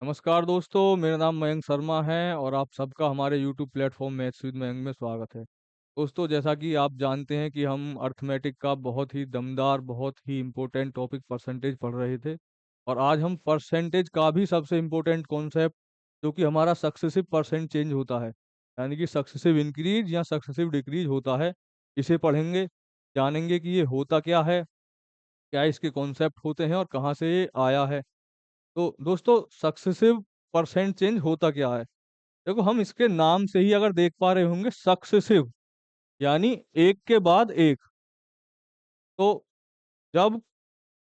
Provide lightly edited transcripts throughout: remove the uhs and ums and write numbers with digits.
नमस्कार दोस्तों, मेरा नाम मयंक शर्मा है और आप सबका हमारे YouTube platform maths with Mayank में स्वागत है। दोस्तों, जैसा कि आप जानते हैं कि हम अर्थमेटिक का बहुत ही दमदार, बहुत ही इम्पोर्टेंट टॉपिक परसेंटेज पढ़ रहे थे और आज हम परसेंटेज का भी सबसे इम्पोर्टेंट कॉन्सेप्ट जो कि हमारा सक्सेसिव परसेंट चेंज होता है, यानी कि सक्सेसिव इंक्रीज या सक्सेसिव डिक्रीज होता है, इसे पढ़ेंगे, जानेंगे कि ये होता क्या है, क्या इसके कॉन्सेप्ट होते हैं और कहाँ से ये आया है। तो दोस्तों, सक्सेसिव परसेंट चेंज होता क्या है? देखो, हम इसके नाम से ही अगर देख पा रहे होंगे, सक्सेसिव यानी एक के बाद एक। तो जब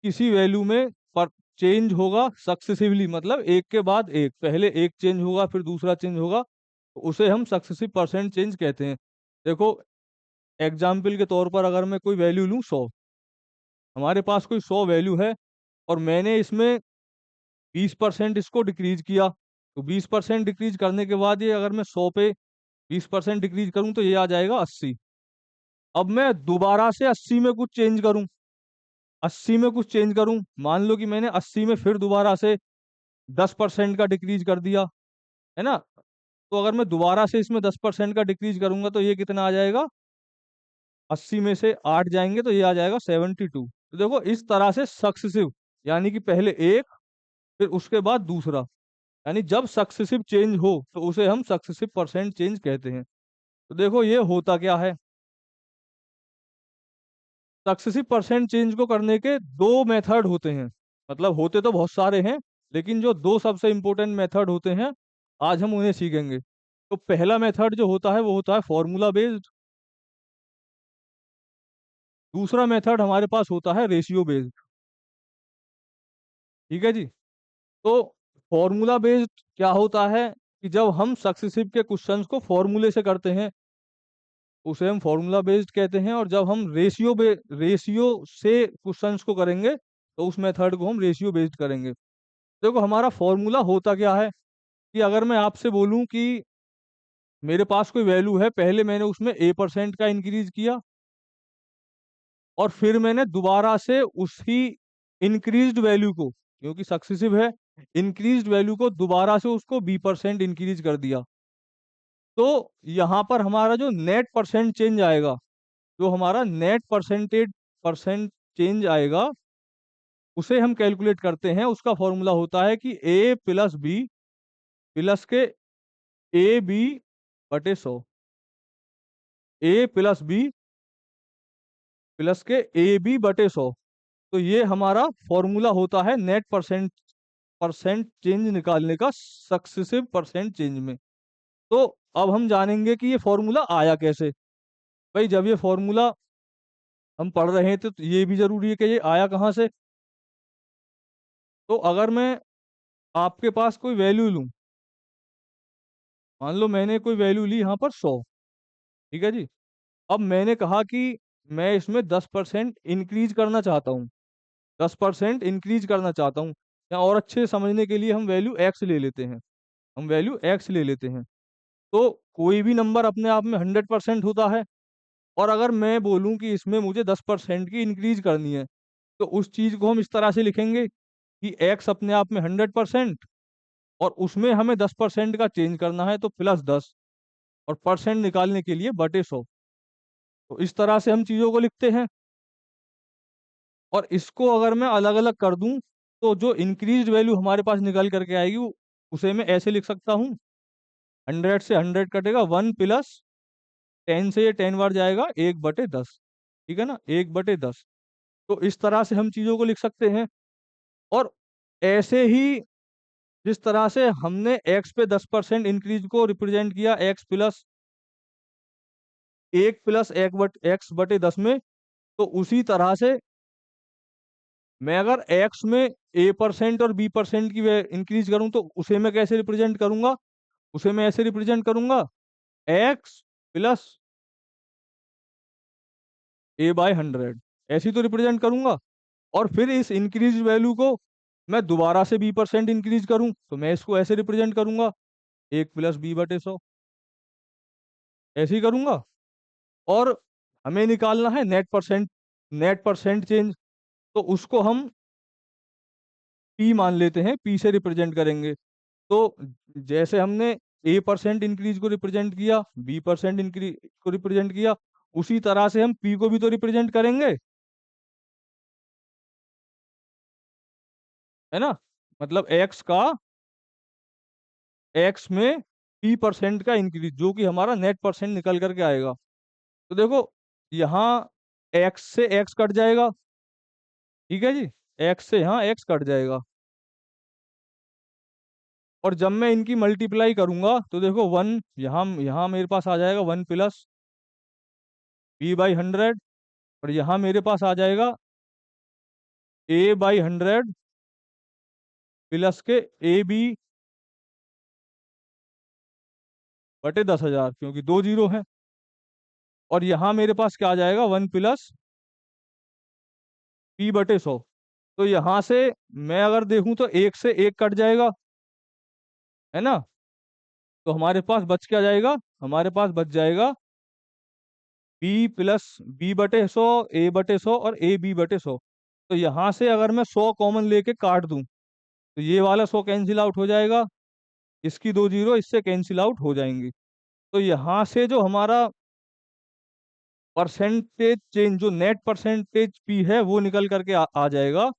किसी वैल्यू में पर चेंज होगा सक्सेसिवली, मतलब एक के बाद एक, पहले एक चेंज होगा फिर दूसरा चेंज होगा, तो उसे हम सक्सेसिव परसेंट चेंज कहते हैं। देखो, एग्जाम्पल के तौर पर अगर मैं कोई वैल्यू लूँ 100, हमारे पास कोई 100 वैल्यू है और मैंने इसमें 20% इसको डिक्रीज किया, तो 20% डिक्रीज करने के बाद ये अगर मैं 100 पे 20% डिक्रीज करूं तो ये आ जाएगा 80। अब मैं दोबारा से 80 में कुछ चेंज करूं, 80 में कुछ चेंज करूं, मान लो कि मैंने 80 में फिर दोबारा से 10% का डिक्रीज कर दिया, है ना? तो अगर मैं दोबारा से इसमें 10% का डिक्रीज करूंगा तो ये कितना आ जाएगा? 80 में से 8 जाएंगे तो ये आ जाएगा 72। तो देखो, इस तरह से सक्सेसिव, यानी कि पहले एक फिर उसके बाद दूसरा, यानी जब सक्सेसिव चेंज हो तो उसे हम सक्सेसिव परसेंट चेंज कहते हैं। तो देखो, ये होता क्या है। सक्सेसिव परसेंट चेंज को करने के दो मेथड होते हैं, मतलब होते तो बहुत सारे हैं, लेकिन जो दो सबसे इंपॉर्टेंट मेथड होते हैं आज हम उन्हें सीखेंगे। तो पहला मेथड जो होता है वो होता है फॉर्मूला बेस्ड। दूसरा मेथड हमारे पास होता है रेशियो बेस्ड। ठीक है जी। तो फॉर्मूला बेस्ड क्या होता है कि जब हम सक्सेसिव के क्वेश्चंस को फॉर्मूले से करते हैं उसे हम फॉर्मूला बेस्ड कहते हैं, और जब हम रेशियो से क्वेश्चंस को करेंगे तो उस मेथड को हम रेशियो बेस्ड करेंगे। देखो, हमारा फॉर्मूला होता क्या है कि अगर मैं आपसे बोलूं कि मेरे पास कोई वैल्यू है, पहले मैंने उसमें A% का इंक्रीज किया और फिर मैंने दोबारा से उसी इंक्रीज्ड वैल्यू को, क्योंकि सक्सेसिव है, इंक्रीज्ड वैल्यू को दोबारा से उसको B% इंक्रीज कर दिया, तो यहाँ पर हमारा जो नेट परसेंट चेंज आएगा, जो हमारा नेट परसेंट चेंज आएगा, उसे हम कैलकुलेट करते हैं। उसका फॉर्मूला होता है कि ए प्लस बी प्लस के ए बी बटे 100, ए प्लस बी प्लस के ए बी बटे 100। तो ये हमारा फॉर्मूला होता है नेट परसेंट चेंज निकालने का सक्सेसिव परसेंट चेंज में। तो अब हम जानेंगे कि ये फॉर्मूला आया कैसे। भाई, जब ये फॉर्मूला हम पढ़ रहे हैं तो ये भी जरूरी है कि ये आया कहाँ से। तो अगर मैं आपके पास कोई वैल्यू लूं, मान लो मैंने कोई वैल्यू ली यहाँ पर 100, ठीक है जी। अब मैंने कहा कि मैं इसमें 10% इंक्रीज करना चाहता हूँ, 10% इंक्रीज करना चाहता हूँ, या और अच्छे से समझने के लिए हम वैल्यू एक्स ले लेते हैं, हम वैल्यू एक्स ले लेते हैं। तो कोई भी नंबर अपने आप में 100% होता है, और अगर मैं बोलूँ कि इसमें मुझे 10% की इंक्रीज करनी है, तो उस चीज को हम इस तरह से लिखेंगे कि एक्स अपने आप में 100% और उसमें हमें 10% का चेंज करना है, तो +10, और परसेंट निकालने के लिए बटे 100। तो इस तरह से हम चीजों को लिखते हैं। और इसको अगर मैं अलग अलग कर दूं तो जो इंक्रीज वैल्यू हमारे पास निकल करके आएगी उसे मैं ऐसे लिख सकता हूँ। 100 से 100 कटेगा, 1 + 10 से ये 10 बार जाएगा, 1/10। ठीक है ना, 1/10। तो इस तरह से हम चीजों को लिख सकते हैं। और ऐसे ही जिस तरह से हमने एक्स पे 10% इंक्रीज को रिप्रेजेंट किया, एक्स प्लस 1 + 1 एक्स/10 में, तो उसी तरह से मैं अगर एक्स में A% और B% की इंक्रीज करूं तो उसे मैं कैसे रिप्रेजेंट करूंगा? उसे मैं ऐसे रिप्रेजेंट करूंगा, एक्स प्लस A/100, ऐसे ही तो रिप्रेजेंट करूंगा। और फिर इस इंक्रीज वैल्यू को मैं दोबारा से B% इंक्रीज करूं तो मैं इसको ऐसे रिप्रेजेंट करूंगा, 1 + B/100, ऐसे ही करूंगा। और हमें निकालना है नेट परसेंट चेंज, तो उसको हम P मान लेते हैं, P से रिप्रेजेंट करेंगे। तो जैसे हमने A% इंक्रीज को रिप्रेजेंट किया, B% इंक्रीज को रिप्रेजेंट किया, उसी तरह से हम P को भी तो रिप्रेजेंट करेंगे, है ना। मतलब एक्स में P% का इंक्रीज, जो कि हमारा नेट परसेंट निकल करके आएगा। तो देखो, यहाँ एक्स से एक्स कट जाएगा, ठीक है जी, एक्स से यहाँ एक्स कट जाएगा। और जब मैं इनकी मल्टीप्लाई करूंगा तो देखो, वन यहाँ मेरे पास आ जाएगा 1 + B/100, और यहाँ मेरे पास आ जाएगा A/100 प्लस के AB/10,000, क्योंकि दो जीरो है। और यहाँ मेरे पास क्या आ जाएगा, 1 + P/100। तो यहाँ से मैं अगर देखूं तो एक से एक कट जाएगा, है ना। तो हमारे पास बच क्या जाएगा, हमारे पास बच जाएगा B+B/100, A/100 और AB/100। तो यहाँ से अगर मैं 100 कॉमन लेके काट दूं तो ये वाला 100 कैंसिल आउट हो जाएगा, इसकी दो जीरो इससे कैंसिल आउट हो जाएंगी। तो यहाँ से जो हमारा परसेंटेज चेंज, जो नेट परसेंटेज पी है, वो निकल करके आ जाएगा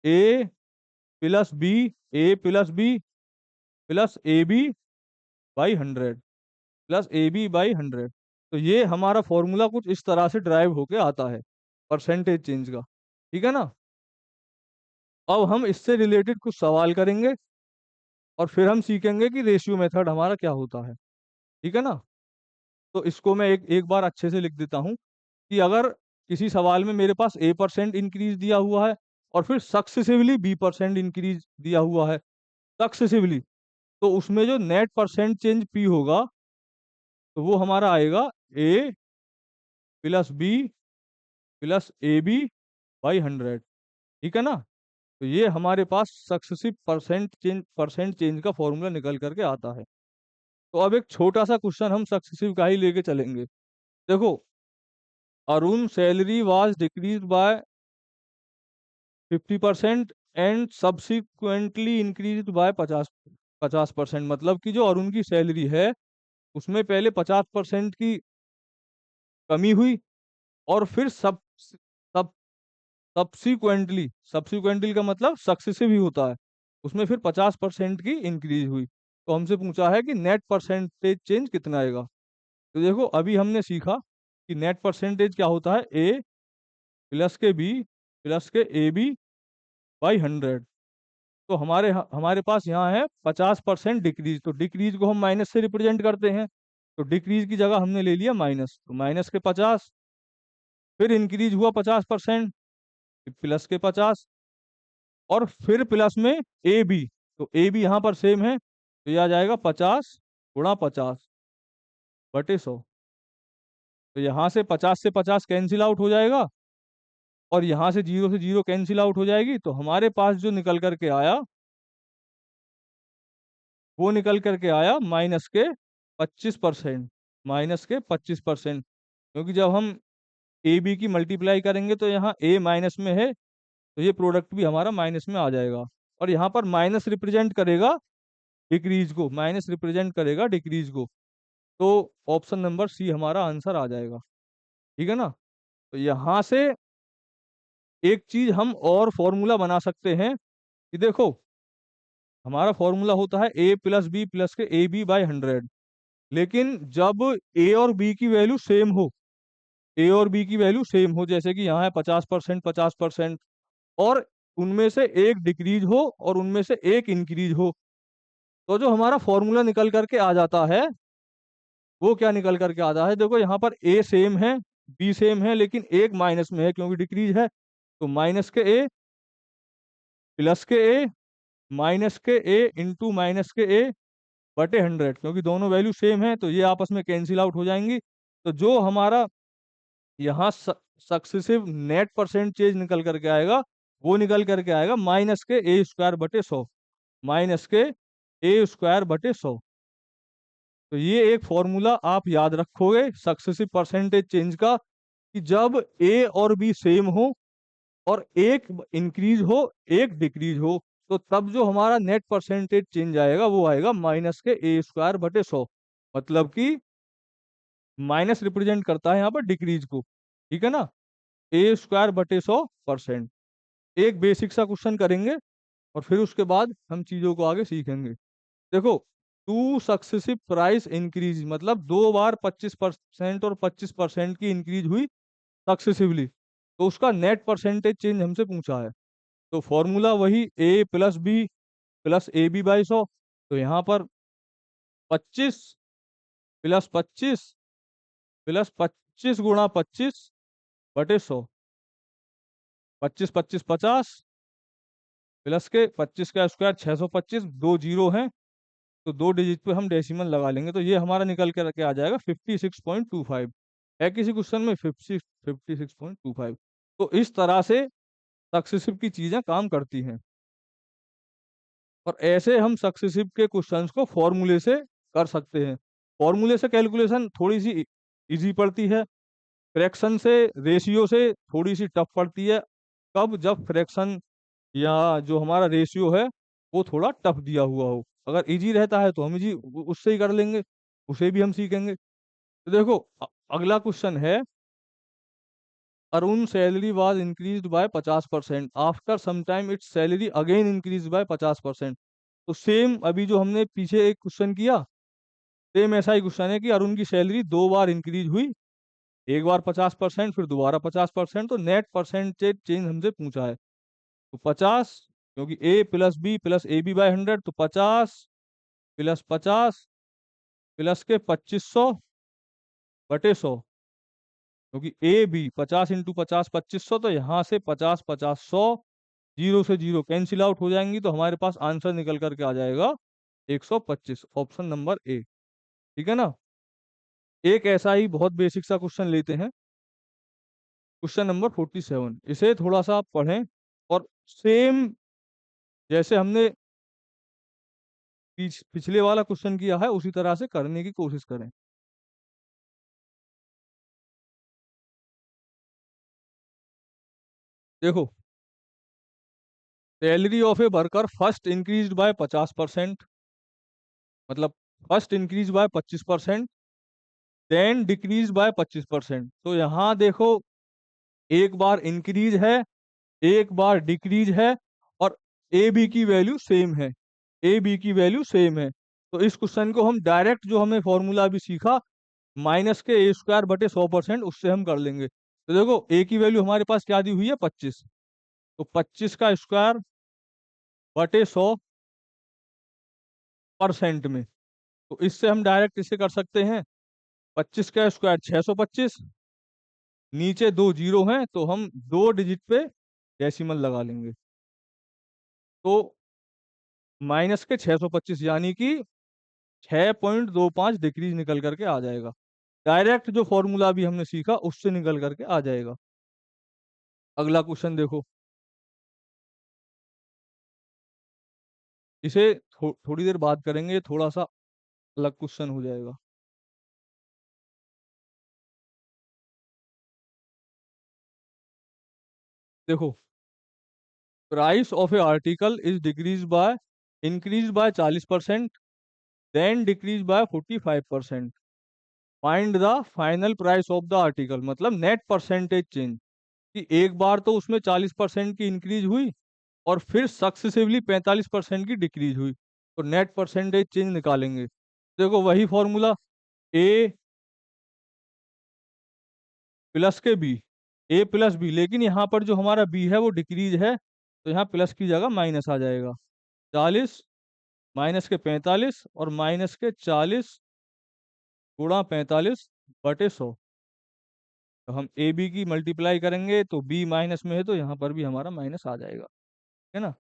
A+B, A+B+AB/100 +AB/100। तो ये हमारा फॉर्मूला कुछ इस तरह से ड्राइव होके आता है परसेंटेज चेंज का, ठीक है ना। अब हम इससे रिलेटेड कुछ सवाल करेंगे, और फिर हम सीखेंगे कि रेशियो मेथड हमारा क्या होता है, ठीक है ना। तो इसको मैं एक एक बार अच्छे से लिख देता हूँ कि अगर किसी सवाल में मेरे पास A% इंक्रीज दिया हुआ है, और फिर सक्सेसिवली B% इंक्रीज दिया हुआ है, सक्सेसिवली, तो उसमें जो नेट परसेंट चेंज P होगा, तो वो हमारा आएगा A+B+AB/100, ठीक है ना। तो ये हमारे पास सक्सेसिव परसेंट चेंज का फॉर्मूला निकल करके आता है। तो अब एक छोटा सा क्वेश्चन हम सक्सेसिव का ही लेके चलेंगे। देखो, Arun salary was decrease by 50% and subsequently increase by 50%। मतलब कि जो अरुण की सैलरी है, उसमें पहले 50% की कमी हुई, और फिर सब सब्सिक्वेंटली का मतलब सक्सेसिव ही होता है, उसमें फिर 50% की इंक्रीज हुई। तो हमसे पूछा है कि नेट परसेंटेज चेंज कितना आएगा। तो देखो, अभी हमने सीखा कि नेट परसेंटेज क्या होता है, A+B+AB/100। तो हमारे पास यहाँ है 50% डिक्रीज, तो डिक्रीज को हम माइनस से रिप्रेजेंट करते हैं। तो डिक्रीज की जगह हमने ले लिया माइनस, तो माइनस के 50, फिर इंक्रीज हुआ 50%, प्लस के 50, और फिर प्लस में ए बी। तो ए बी यहाँ पर सेम है, तो यह आ जाएगा 50 × 50/100। तो यहाँ से 50 कैंसिल आउट हो जाएगा, और यहाँ से जीरो कैंसिल आउट हो जाएगी। तो हमारे पास जो निकल करके आया, वो निकल करके आया -25%। -25%, क्योंकि जब हम ए बी की मल्टीप्लाई करेंगे तो यहाँ ए माइनस में है, तो ये प्रोडक्ट भी हमारा माइनस में आ जाएगा। और यहाँ पर माइनस रिप्रेजेंट करेगा डिक्रीज को, माइनस रिप्रेजेंट करेगा डिक्रीज को। तो ऑप्शन नंबर सी हमारा आंसर आ जाएगा, ठीक है ना। तो यहाँ से एक चीज हम और फॉर्मूला बना सकते हैं कि देखो, हमारा फॉर्मूला होता है A+B प्लस के AB/100। लेकिन जब ए और बी की वैल्यू सेम हो, ए और बी की वैल्यू सेम हो, जैसे कि यहाँ है 50%, 50%, और उनमें से एक डिक्रीज हो और उनमें से एक इंक्रीज हो, तो जो हमारा फॉर्मूला निकल करके आ जाता है, वो क्या निकल करके आता है, देखो यहाँ पर ए सेम है, बी सेम है, लेकिन एक माइनस में है क्योंकि डिक्रीज है। तो माइनस के ए प्लस के ए माइनस के ए इंटू -के A/100, क्योंकि दोनों वैल्यू सेम है, तो ये आपस में कैंसिल आउट हो जाएंगी। तो जो हमारा यहाँ सक्सेसिव नेट परसेंट चेंज निकल करके आएगा, वो निकल करके आएगा -के A²/100, -के A²/100। तो ये एक फॉर्मूला आप याद रखोगे सक्सेसिव परसेंटेज चेंज का, कि जब ए और बी सेम हो, और एक इंक्रीज हो एक डिक्रीज हो, तो तब जो हमारा नेट परसेंटेज चेंज आएगा वो आएगा माइनस के ए स्क्वायर बटे 100। मतलब कि माइनस रिप्रेजेंट करता है यहाँ पर डिक्रीज को, ठीक है ना। ए स्क्वायर बटे 100%। एक बेसिक सा क्वेश्चन करेंगे और फिर उसके बाद हम चीजों को आगे सीखेंगे। देखो, टू सक्सेसिव प्राइस इंक्रीज मतलब 2 बार 25% और 25% की इंक्रीज हुई सक्सेसिवली, तो उसका नेट परसेंटेज चेंज हमसे पूछा है। तो फॉर्मूला वही A plus B plus A B by 100। तो यहाँ पर 25 प्लस 25 गुणा 25 बटे 100। 25 25 50 प्लस के 25 का स्क्वायर 625, दो जीरो हैं तो दो डिजिट पे हम डेसिमल लगा लेंगे, तो ये हमारा निकल के आ जाएगा 56.25। है किसी क्वेश्चन में 56.25। तो इस तरह से सक्सेसिव की चीजें काम करती हैं, और ऐसे हम सक्सेसिव के क्वेश्चंस को फॉर्मूले से कर सकते हैं। फॉर्मूले से कैलकुलेशन थोड़ी सी इजी पड़ती है, फ्रैक्शन से रेशियो से थोड़ी सी टफ पड़ती है। कब? जब फ्रैक्शन या जो हमारा रेशियो है वो थोड़ा टफ दिया हुआ हो। अगर इजी रहता है तो हम इजी उससे ही कर लेंगे, उसे भी हम सीखेंगे। तो देखो, अगला क्वेश्चन है, Arun salary was increased by 50%, after some time its salary again increase by 50%। तो सेम अभी जो हमने पीछे एक क्वेश्चन किया, सेम ऐसा ही क्वेश्चन है कि अरुण की सैलरी 2 बार इंक्रीज हुई, एक बार 50%, फिर दोबारा 50%, तो नेट परसेंटेज चेंज हमसे पूछा है। तो 50, क्योंकि A plus B plus A B by 100, तो 50 प्लस 50 प्लस के 2500 बटे 100, क्योंकि ए बी 50 × 50 2500, तो यहाँ से 50 50 100, जीरो से जीरो कैंसिल आउट हो जाएंगी, तो हमारे पास आंसर निकल करके आ जाएगा 125, ऑप्शन नंबर ए। ठीक है ना। एक ऐसा ही बहुत बेसिक सा क्वेश्चन लेते हैं, क्वेश्चन नंबर 47। इसे थोड़ा सा आप पढ़ें और सेम जैसे हमने पिछले वाला क्वेश्चन किया है उसी तरह से करने की कोशिश करें। देखो, salary of a worker first increase by 50%, मतलब first increase by 25%, then decrease by 25%। तो यहाँ देखो, एक बार इंक्रीज है, एक बार डिक्रीज है, और ए बी की वैल्यू सेम है, ए बी की वैल्यू सेम है। तो इस क्वेश्चन को हम डायरेक्ट जो हमें फॉर्मूला अभी सीखा, माइनस के ए स्क्वायर बटे 100%, उससे हम कर लेंगे। तो देखो, ए की वैल्यू हमारे पास क्या दी हुई है? 25। तो 25 का स्क्वायर बटे 100% में, तो इससे हम डायरेक्ट इसे कर सकते हैं। 25 का स्क्वायर 625, नीचे दो जीरो हैं तो हम दो डिजिट पे डेसिमल लगा लेंगे, तो माइनस के 625 यानी कि 6.25 डिग्री निकल करके आ जाएगा। डायरेक्ट जो फॉर्मूला भी हमने सीखा उससे निकल करके आ जाएगा। अगला क्वेश्चन देखो, इसे थोड़ी देर बाद करेंगे, ये थोड़ा सा अलग क्वेश्चन हो जाएगा। देखो, price of a article is decrease by increase by 40%, then decrease by 45%। Find the final price of the article, मतलब नेट परसेंटेज चेंज, कि एक बार तो उसमें 40% की इंक्रीज हुई और फिर सक्सेसिवली 45% की डिक्रीज हुई, तो नेट परसेंटेज चेंज निकालेंगे। देखो, वही फॉर्मूला, ए प्लस के बी, ए प्लस बी, लेकिन यहाँ पर जो हमारा बी है वो डिक्रीज है, तो यहाँ प्लस की जगह माइनस आ जाएगा। 40 माइनस के 45 और माइनस के 40 × 45 बटे 100। तो हम ए बी की मल्टीप्लाई करेंगे तो बी माइनस में है, तो यहाँ पर भी हमारा माइनस आ जाएगा, है ना।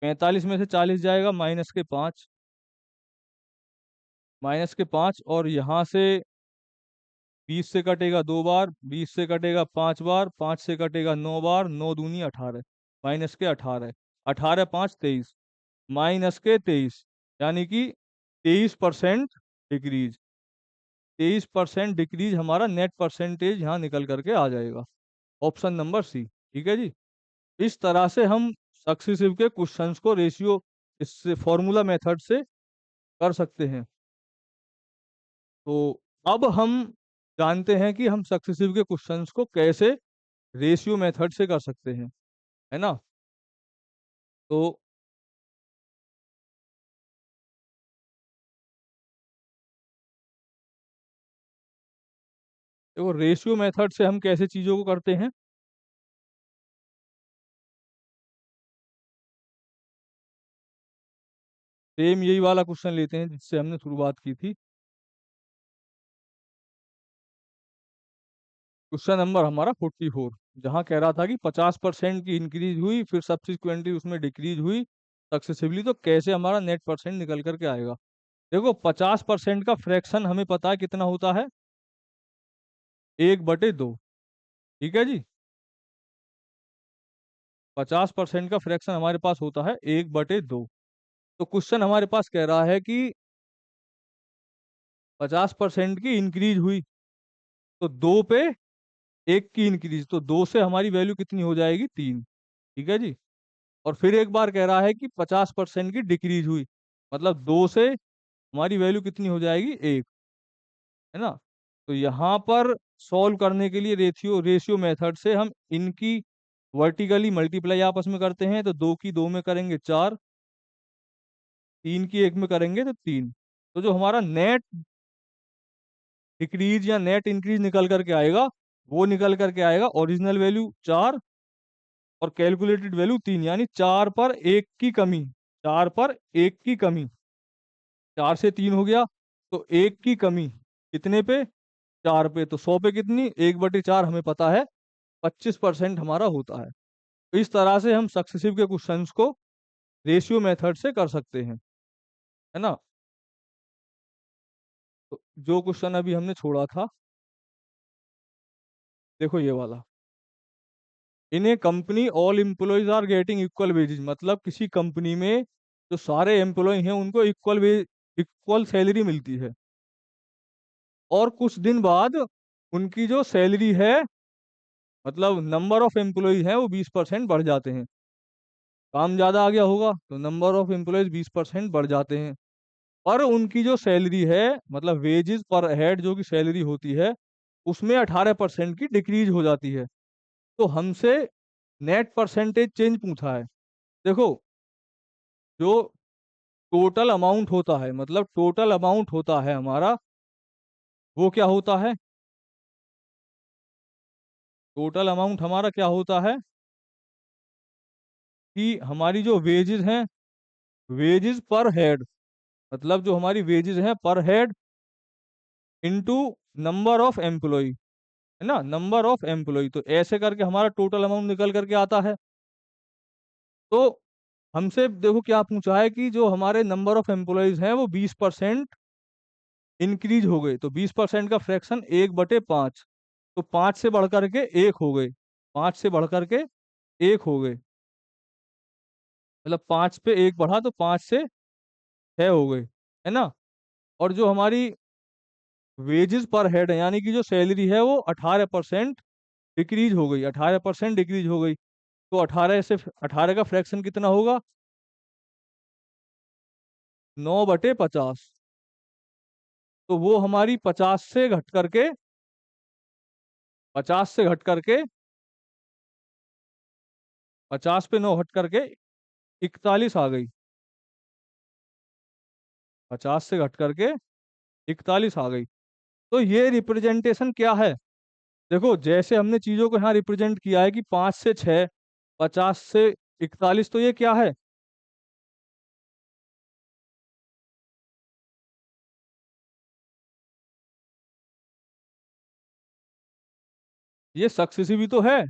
45 में से 40 जाएगा, -5, -5, और यहाँ से 20 से कटेगा 2 बार, 20 से कटेगा 5 बार, 5 से कटेगा 9 बार, 9 दूनी 18, -18, 18 × 5 = 23, -23, यानी कि 23% डिक्रीज, 23% डिक्रीज हमारा नेट परसेंटेज यहाँ निकल करके आ जाएगा, ऑप्शन नंबर सी। ठीक है जी। इस तरह से हम सक्सेसिव के क्वेश्चंस को रेशियो इससे फॉर्मूला मेथड से कर सकते हैं। तो अब हम जानते हैं कि हम सक्सेसिव के क्वेश्चंस को कैसे रेशियो मेथड से कर सकते हैं, है ना। तो देखो रेशियो मेथड से हम कैसे चीज़ों को करते हैं। सेम यही वाला क्वेश्चन लेते हैं जिससे हमने शुरुआत की थी। क्वेश्चन नंबर हमारा 44, जहाँ कह रहा था कि 50% की इंक्रीज हुई फिर सब्सिक्वेंटली उसमें डिक्रीज हुई सक्सेसिवली, तो कैसे हमारा नेट परसेंट निकल करके आएगा। देखो 50% का फ्रैक्शन हमें पता है कितना होता है, 1/2। ठीक है जी। 50% का फ्रैक्शन हमारे पास होता है 1/2। तो क्वेश्चन हमारे पास कह रहा है कि 50% की इंक्रीज हुई, तो 2 पे 1 की इंक्रीज, तो 2 से हमारी वैल्यू कितनी हो जाएगी, 3। ठीक है जी। और फिर एक बार कह रहा है कि 50% की डिक्रीज हुई, मतलब 2 से हमारी वैल्यू कितनी हो जाएगी, 1, है ना। तो यहाँ पर सॉल्व करने के लिए रेशियो रेशियो मेथड से हम इनकी वर्टिकली मल्टीप्लाई आपस में करते हैं, तो 2 की 2 में करेंगे 4, 3 की 1 में करेंगे तो 3। तो जो हमारा नेट डिक्रीज या नेट इंक्रीज निकल करके आएगा, वो निकल करके आएगा ओरिजिनल वैल्यू 4 और कैलकुलेटेड वैल्यू 3, यानी 4 पर 1 की कमी। 4 पर 1 की कमी, 4 से 3 हो गया, तो 1 की कमी कितने पे, 4 पे। तो 100 पे कितनी, 1/4 हमें पता है 25% हमारा होता है। तो इस तरह से हम सक्सेसिव के क्वेश्चंस को रेशियो मेथड से कर सकते हैं, है ना। तो जो क्वेश्चन अभी हमने छोड़ा था, देखो ये वाला, in a company all employees are getting equal wages, मतलब किसी कंपनी में जो सारे एम्प्लॉय हैं उनको इक्वल सैलरी मिलती है, और कुछ दिन बाद उनकी जो सैलरी है, मतलब नंबर ऑफ एम्प्लॉय हैं वो 20% बढ़ जाते हैं। काम ज़्यादा आ गया होगा तो नंबर ऑफ एम्प्लॉयज 20% बढ़ जाते हैं, और उनकी जो सैलरी है, मतलब वेजेस पर हेड जो की सैलरी होती है, उसमें 18% की डिक्रीज हो जाती है। तो हमसे नेट परसेंटेज चेंज पूछा है। देखो जो टोटल अमाउंट होता है, मतलब टोटल अमाउंट होता है हमारा, वो क्या होता है, टोटल अमाउंट हमारा क्या होता है कि हमारी जो वेजेस हैं, वेजेस पर हेड, मतलब जो हमारी वेजेस हैं पर head into number of employ, है ना, नंबर ऑफ एम्प्लॉय, तो ऐसे करके हमारा टोटल अमाउंट निकल करके आता है। तो हमसे देखो क्या पूछा है कि जो हमारे नंबर ऑफ एम्प्लॉयज हैं वो 20% इंक्रीज हो गए, तो 20% का फ्रैक्शन 1/5, तो 5 से बढ़ करके 1 हो गए, 5 से बढ़ करके 1 हो गए, मतलब 5 पे 1 बढ़ा तो 5 से 6 हो गए, है ना। और जो हमारी वेजेस पर हेड है, यानी कि जो सैलरी है वो 18% डिक्रीज हो गई, 18% डिक्रीज हो गई, तो 18 का फ्रैक्शन कितना होगा, 9/50। तो वो हमारी 50 से घट करके 50 पे 9 हट करके 41 आ गई, 50 से घट करके 41 आ गई। तो ये रिप्रेजेंटेशन क्या है, देखो जैसे हमने चीजों को यहाँ रिप्रेजेंट किया है कि 5 से 6, 50 से 41, तो ये क्या है, ये सक्सेसिव ही तो है।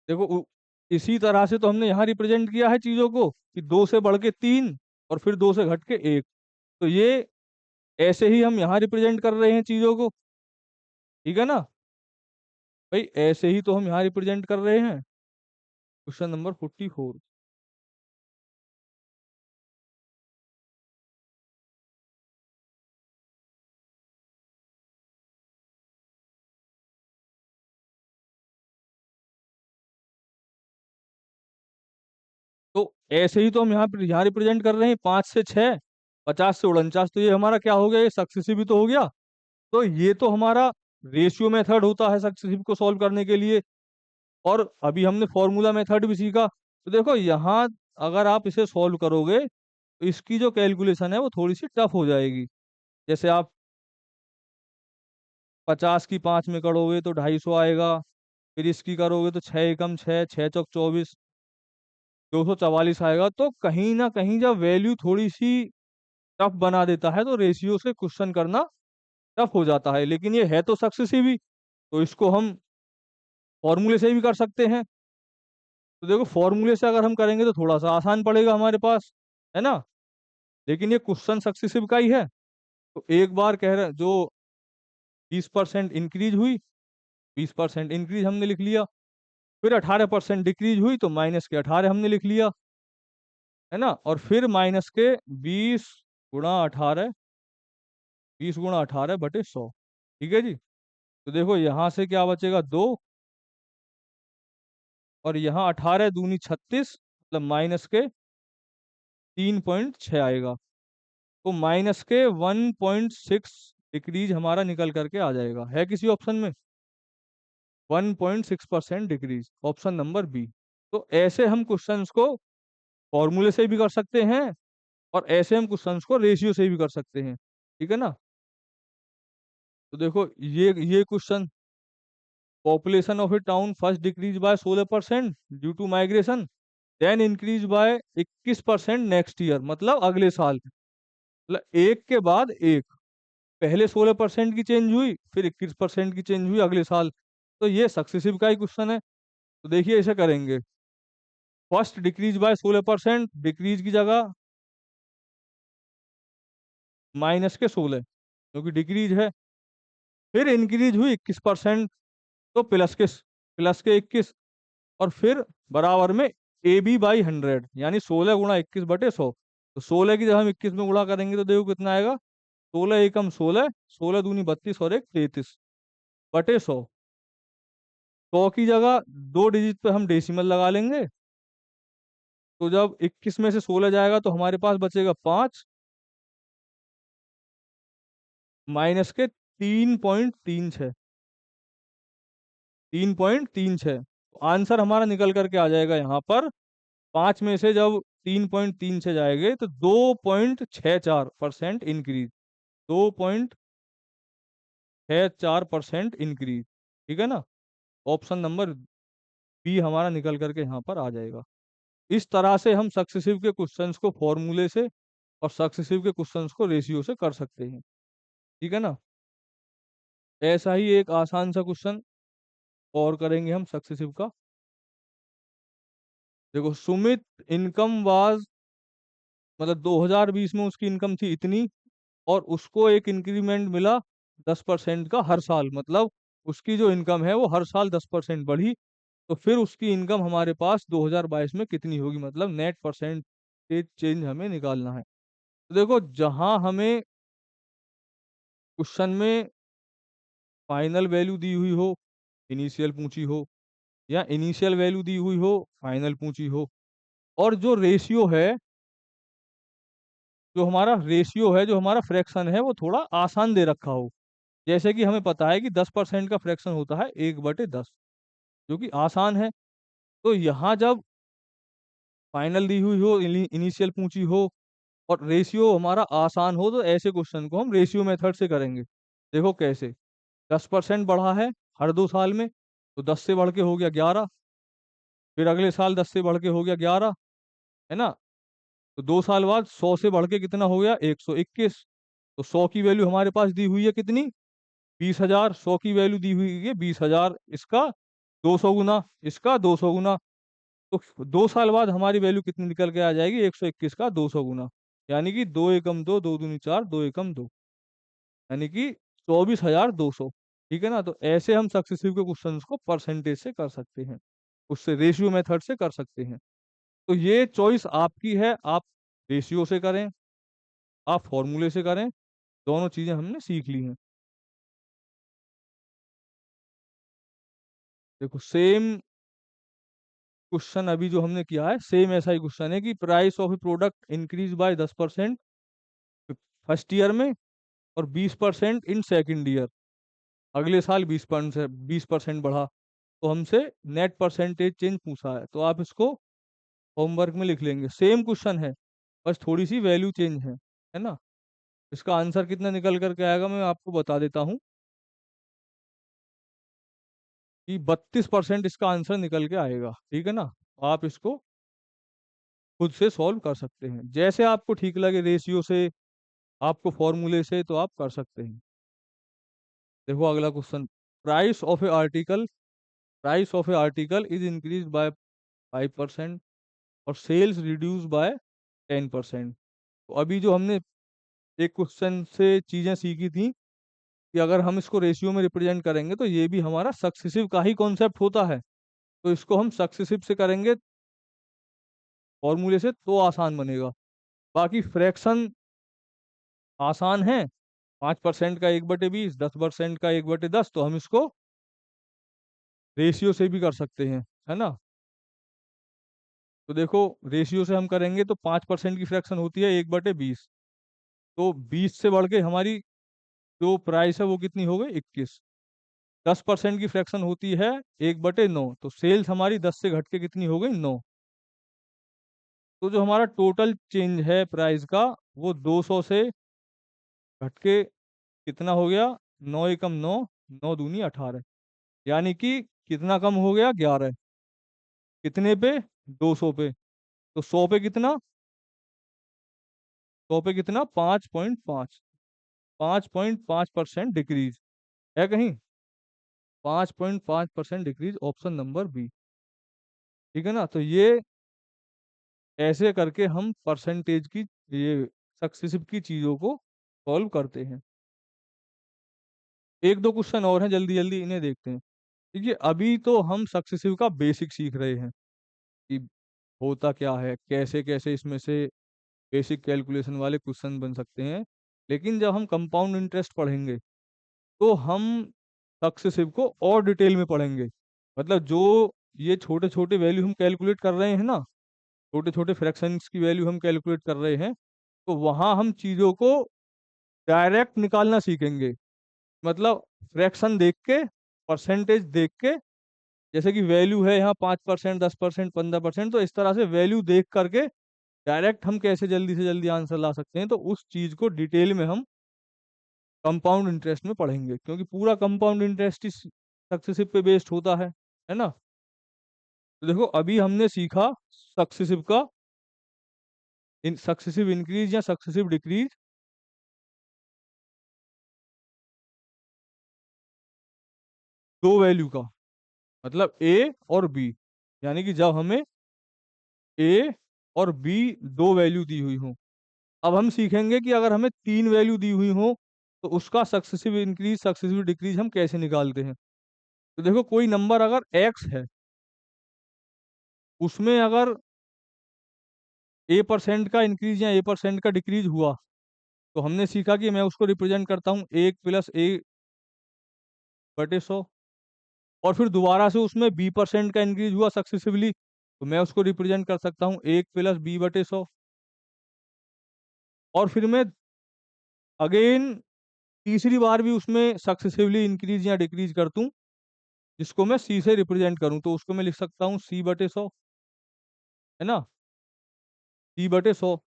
देखो इसी तरह से तो हमने यहाँ रिप्रेजेंट किया है चीजों को कि 2 से बढ़ के 3 और फिर 2 से घट के 1, तो ये ऐसे ही हम यहाँ रिप्रेजेंट कर रहे हैं चीजों को। ठीक है ना भाई, ऐसे ही तो हम यहाँ रिप्रेजेंट कर रहे हैं। Question number 44। तो ऐसे ही तो हम यहाँ रिप्रेजेंट कर रहे हैं 5 से 6, 50 से 49, तो ये हमारा क्या हो गया, ये सक्सेसिव भी तो हो गया। तो ये तो हमारा रेशियो मेथड होता है सक्सेसिव को सॉल्व करने के लिए। और अभी हमने फॉर्मूला मेथड भी सीखा। तो देखो यहाँ अगर आप इसे सॉल्व करोगे तो इसकी जो कैलकुलेशन है वो थोड़ी सी टफ हो जाएगी। जैसे आप 50 की 5 में करोगे तो 250 आएगा। फिर इसकी करोगे तो 6 एकम 6, 6 चौक 24, 244 आएगा। तो कहीं ना कहीं जब वैल्यू थोड़ी सी टफ बना देता है तो रेशियो से क्वेश्चन करना टफ हो जाता है। लेकिन ये है तो सक्सेसिव ही, तो इसको हम फॉर्मूले से भी कर सकते हैं। तो देखो फॉर्मूले से अगर हम करेंगे तो थोड़ा सा आसान पड़ेगा हमारे पास, है ना। लेकिन ये क्वेश्चन सक्सेसिव का ही है। तो एक बार कह रहे जो 20% इंक्रीज हुई, 20% इंक्रीज हमने लिख लिया। फिर 18% डिक्रीज हुई तो -18 हमने लिख लिया, है ना। और फिर -20 × 18, 20 × 18/100। ठीक है जी। तो देखो यहाँ से क्या बचेगा, 2। और यहाँ 18 दूनी 36, मतलब -3.6 आएगा। तो -1.6 डिक्रीज हमारा निकल करके आ जाएगा, है किसी ऑप्शन में। 1.6% डिक्रीज, ऑप्शन नंबर बी। तो ऐसे हम क्वेश्चंस को फॉर्मूले से भी कर सकते हैं, और ऐसे हम क्वेश्चंस को रेशियो से भी कर सकते हैं। ठीक है ना। तो देखो ये question, population of a town first decrease by 16% due to migration, then increase by 21% next year, मतलब अगले साल। मतलब एक के बाद एक, पहले 16% की चेंज हुई, फिर 21% की चेंज हुई अगले साल। तो ये सक्सेसिव का ही क्वेश्चन है। तो देखिए इसे करेंगे, फर्स्ट डिक्रीज बाय 16%, डिक्रीज की जगह -16 क्योंकि डिक्रीज है। फिर इंक्रीज हुई 21%, तो प्लस के 21। और फिर बराबर में AB/100, यानी 16 × 21/100। तो 16 की जब हम 21 में गुणा करेंगे तो देखो कितना आएगा, 16 एकम 16, 16 दूनी 32 और एक 33/100। 100 की जगह 2 डिजिट पे हम डेसिमल लगा लेंगे। तो जब 21 में से 16 जाएगा तो हमारे पास बचेगा 5, -3.36, 3.36। आंसर हमारा निकल करके आ जाएगा यहाँ पर, 5 में से जब 3.36 जाएंगे तो 2.64% इंक्रीज, 2.64% इंक्रीज। ठीक है ना। ऑप्शन नंबर बी हमारा निकल करके यहाँ पर आ जाएगा। इस तरह से हम सक्सेसिव के क्वेश्चंस को फॉर्मूले से और सक्सेसिव के क्वेश्चंस को रेशियो से कर सकते हैं। ठीक है ना। ऐसा ही एक आसान सा क्वेश्चन और करेंगे हम सक्सेसिव का। देखो सुमित इनकम वाज, मतलब 2020 में उसकी इनकम थी इतनी, और उसको एक इंक्रीमेंट मिला 10% का हर साल, मतलब उसकी जो इनकम है वो हर साल 10% बढ़ी। तो फिर उसकी इनकम हमारे पास 2022 में कितनी होगी, मतलब नेट परसेंटेज चेंज हमें निकालना है। तो देखो जहां हमें क्वेश्चन में फाइनल वैल्यू दी हुई हो, इनिशियल पूछी हो, या इनिशियल वैल्यू दी हुई हो, फाइनल पूछी हो, और जो रेशियो है, जो हमारा फ्रैक्शन है वो थोड़ा आसान दे रखा हो। जैसे कि हमें पता है कि 10% का फ्रैक्शन होता है 1/10, जो कि आसान है। तो यहाँ जब फाइनल दी हुई हो, इनिशियल पूछी हो, और रेशियो हमारा आसान हो, तो ऐसे क्वेश्चन को हम रेशियो मेथड से करेंगे। देखो कैसे, 10% बढ़ा है हर 2 साल में, तो 10 से बढ़ के हो गया 11। फिर अगले साल 10 से बढ़ के हो गया 11, है ना। तो 2 साल बाद 100 से बढ़ के कितना हो गया, 121। तो 100 की वैल्यू हमारे पास दी हुई है कितनी, 20,000। 100 की वैल्यू दी हुई है 20,000, इसका 200 गुना, इसका 200 गुना। तो 2 साल बाद हमारी वैल्यू कितनी निकल के आ जाएगी, 121 का 200 गुना, यानी कि 2 एकम 2, 2 दूनी 4, 2 एकम 2, यानी कि 24,200। ठीक है ना। तो ऐसे हम सक्सेसिव के क्वेश्चंस को परसेंटेज से कर सकते हैं, उससे रेशियो मेथड से कर सकते हैं। तो ये चॉइस आपकी है, आप रेशियो से करें, आप फॉर्मूले से करें, दोनों चीजें हमने सीख ली हैं। देखो सेम क्वेश्चन अभी जो हमने किया है सेम ऐसा ही क्वेश्चन है कि price of A product increase by 10% first year में और 20% इन सेकंड ईयर, अगले साल 20% बढ़ा, तो हमसे नेट परसेंटेज चेंज पूछा है, तो आप इसको होमवर्क में लिख लेंगे। सेम क्वेश्चन है, बस थोड़ी सी वैल्यू चेंज है ना। इसका आंसर कितना निकल करके आएगा मैं आपको बता देता हूँ कि 32% इसका आंसर निकल के आएगा। ठीक है ना, आप इसको खुद से सॉल्व कर सकते हैं, जैसे आपको ठीक लगे, रेशियो से, आपको फॉर्मूले से, तो आप कर सकते हैं। देखो अगला question, price of a article price of a article is increase by 5% और सेल्स रिड्यूस बाय 10%। तो अभी जो हमने एक क्वेश्चन से चीजें सीखी थी कि अगर हम इसको रेशियो में रिप्रेजेंट करेंगे तो ये भी हमारा सक्सेसिव का ही कॉन्सेप्ट होता है, तो इसको हम सक्सेसिव से करेंगे फॉर्मूले से तो आसान बनेगा। बाकी फ्रैक्शन आसान है, 5% का 1/20, 10% का 1/10, तो हम इसको रेशियो से भी कर सकते हैं, है ना। तो देखो रेशियो से हम करेंगे तो 5% की फ्रैक्शन होती है 1/20, तो 20 से बढ़ के हमारी जो प्राइस है वो कितनी हो गई, 21। 10% की फ्रैक्शन होती है 1/9, तो सेल्स हमारी 10 से घट के कितनी हो गई, 9। तो जो हमारा टोटल चेंज है प्राइस का, वो 200 से घट के कितना हो गया, 9 एकम 9, 9 दूनी 18, यानी कि कितना कम हो गया, 11। कितने पे, 200 पे। तो 100 पे कितना, 100 पे कितना, 5.5, 5.5% डिक्रीज है कहीं, 5.5% डिक्रीज, ऑप्शन नंबर बी। ठीक है ना, तो ये ऐसे करके हम परसेंटेज की, ये सक्सेसिव की चीजों को सॉल्व करते हैं। एक दो क्वेश्चन और हैं, जल्दी जल्दी इन्हें देखते हैं। देखिए अभी तो हम सक्सेसिव का बेसिक सीख रहे हैं कि होता क्या है, कैसे कैसे इसमें से बेसिक कैलकुलेशन वाले क्वेश्चन बन सकते हैं। लेकिन जब हम कंपाउंड इंटरेस्ट पढ़ेंगे तो हम सक्सेसिव को और डिटेल में पढ़ेंगे। मतलब जो ये छोटे छोटे वैल्यू हम कैलकुलेट कर रहे हैं ना, छोटे छोटे फ्रैक्शंस की वैल्यू हम कैलकुलेट कर रहे हैं, तो वहां हम चीजों को डायरेक्ट निकालना सीखेंगे। मतलब फ्रैक्शन देख के, परसेंटेज देख के, जैसे कि वैल्यू है यहाँ 5%, 10%, 15%, तो इस तरह से वैल्यू देख करके डायरेक्ट हम कैसे जल्दी से जल्दी आंसर ला सकते हैं, तो उस चीज को डिटेल में हम कंपाउंड इंटरेस्ट में पढ़ेंगे, क्योंकि पूरा कंपाउंड इंटरेस्ट इस सक्सेसिव पे बेस्ड होता है ना। तो देखो अभी हमने सीखा सक्सेसिव का सक्सेसिव इंक्रीज या सक्सेसिव डिक्रीज, दो वैल्यू का, मतलब ए और बी, यानी कि जब हमें ए और बी दो वैल्यू दी हुई हो। अब हम सीखेंगे कि अगर हमें तीन वैल्यू दी हुई हो तो उसका सक्सेसिव इंक्रीज सक्सेसिव डिक्रीज हम कैसे निकालते हैं। तो देखो कोई नंबर अगर एक्स है, उसमें अगर A% का इंक्रीज या A% का डिक्रीज हुआ, तो हमने सीखा कि मैं उसको रिप्रेजेंट करता हूँ 1+A/100। और फिर दोबारा से उसमें B% का इंक्रीज हुआ सक्सेसिवली, तो मैं उसको रिप्रेजेंट कर सकता हूँ 1+B/100। और फिर मैं अगेन तीसरी बार भी उसमें सक्सेसिवली इंक्रीज या डिक्रीज कर दूं, जिसको मैं C से रिप्रेजेंट करूं, तो उसको मैं लिख सकता हूँ C/100, है ना, C/100।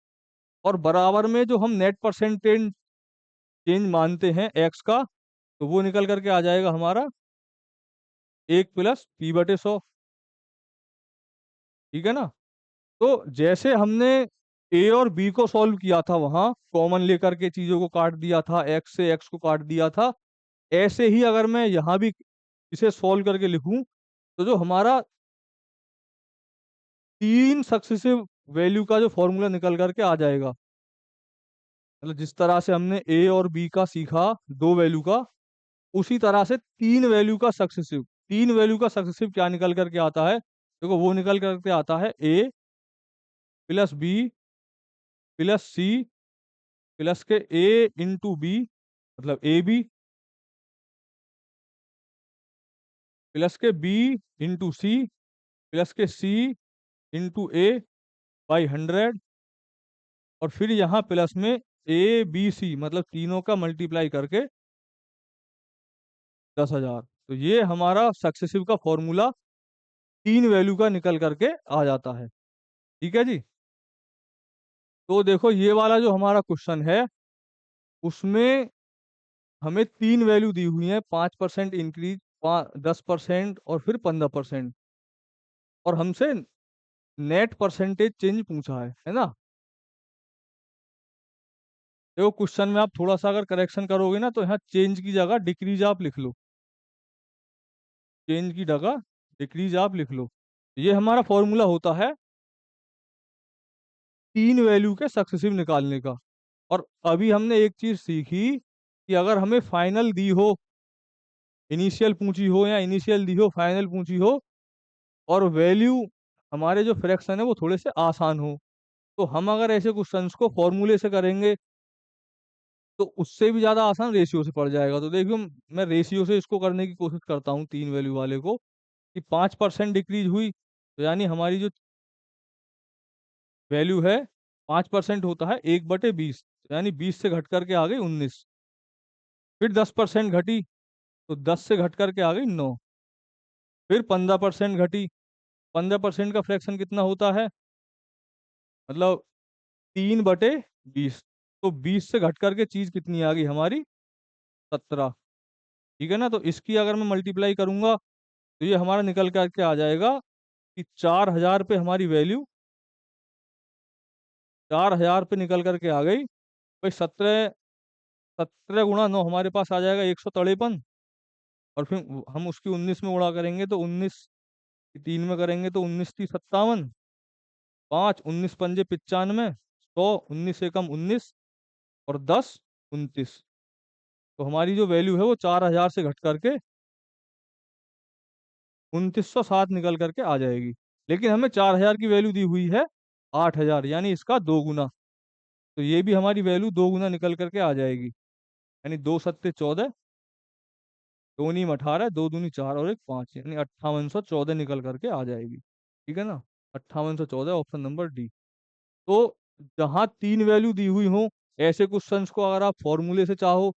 और बराबर में जो हम नेट परसेंटेज चेंज मानते हैं एक्स का, तो वो निकल करके आ जाएगा हमारा 1+P/100। ठीक है ना। तो जैसे हमने ए और बी को सॉल्व किया था, वहां कॉमन लेकर के चीजों को काट दिया था, एक्स से एक्स को काट दिया था, ऐसे ही अगर मैं यहाँ भी इसे सॉल्व करके लिखूं, तो जो हमारा तीन सक्सेसिव वैल्यू का जो फॉर्मूला निकल करके आ जाएगा, मतलब जिस तरह से हमने ए और बी का सीखा दो वैल्यू का, उसी तरह से तीन वैल्यू का सक्सेसिव क्या निकल करके आता है, देखो वो निकल करके आता है A+B+C प्लस के A × B, मतलब AB, प्लस के B × C प्लस के सी इंटू ए बाई 100, और फिर यहाँ प्लस में ए बी सी, मतलब तीनों का मल्टीप्लाई करके 10,000। तो ये हमारा सक्सेसिव का फॉर्मूला तीन वैल्यू का निकल करके आ जाता है। ठीक है जी। तो देखो ये वाला जो हमारा क्वेश्चन है, उसमें हमें तीन वैल्यू दी हुई है, 5% इंक्रीज, 10% और फिर 15%, और हमसे नेट परसेंटेज चेंज पूछा है ना। देखो क्वेश्चन में आप थोड़ा सा अगर करेक्शन करोगे ना, तो यहाँ चेंज की जगह डिक्रीज आप लिख लो, चेंज की जगह डिक्रीज आप लिख लो। ये हमारा फॉर्मूला होता है तीन वैल्यू के सक्सेसिव निकालने का। और अभी हमने एक चीज सीखी कि अगर हमें फाइनल दी हो, इनिशियल पूछी हो, या इनिशियल दी हो फाइनल पूछी हो, और वैल्यू हमारे जो फ्रैक्शन है वो थोड़े से आसान हो, तो हम अगर ऐसे क्वेश्चंस को फॉर्मूले से करेंगे तो उससे भी ज्यादा आसान रेशियो से पड़ जाएगा। तो देखियो, मैं रेशियो से इसको करने की कोशिश करता हूँ तीन वैल्यू वाले को, कि 5% डिक्रीज हुई, तो यानी हमारी जो वैल्यू है 5% होता है 1/20, यानी 20 से घट करके आ गई 19। फिर 10% घटी, तो 10 से घट करके आ गई 9। फिर 15% घटी, 15% का फ्रैक्शन कितना होता है, मतलब 3/20। तो 20 से घट करके चीज कितनी आ गई हमारी, 17। ठीक है ना। तो इसकी अगर मैं मल्टीप्लाई करूंगा, तो ये हमारा निकल करके आ जाएगा कि 4,000 पे हमारी वैल्यू, 4,000 पे निकल करके आ गई भाई। 17, 17 × 9 हमारे पास आ जाएगा 153, और फिर हम उसकी 19 में गुणा करेंगे, तो 19 की 3 में करेंगे तो 19 × 3 = 57, 5 19 पंजे 95, 100 19 एकम 19, और 10 29। तो हमारी जो वैल्यू है वो 4,000 से घट करके 2907 निकल करके आ जाएगी। लेकिन हमें 4,000 की वैल्यू दी हुई है 8,000, यानी इसका दो गुना। तो ये भी हमारी वैल्यू दो गुना निकल करके आ जाएगी, यानी 2 × 7 = 14, दो नीम 18, दो दूनी 4 और एक 5, यानी 5814 निकल करके आ जाएगी। ठीक है ना। 5814, ऑप्शन नंबर डी। तो जहां तीन वैल्यू दी हुई हो, ऐसे क्वेश्चंस को अगर आप फॉर्मूले से चाहो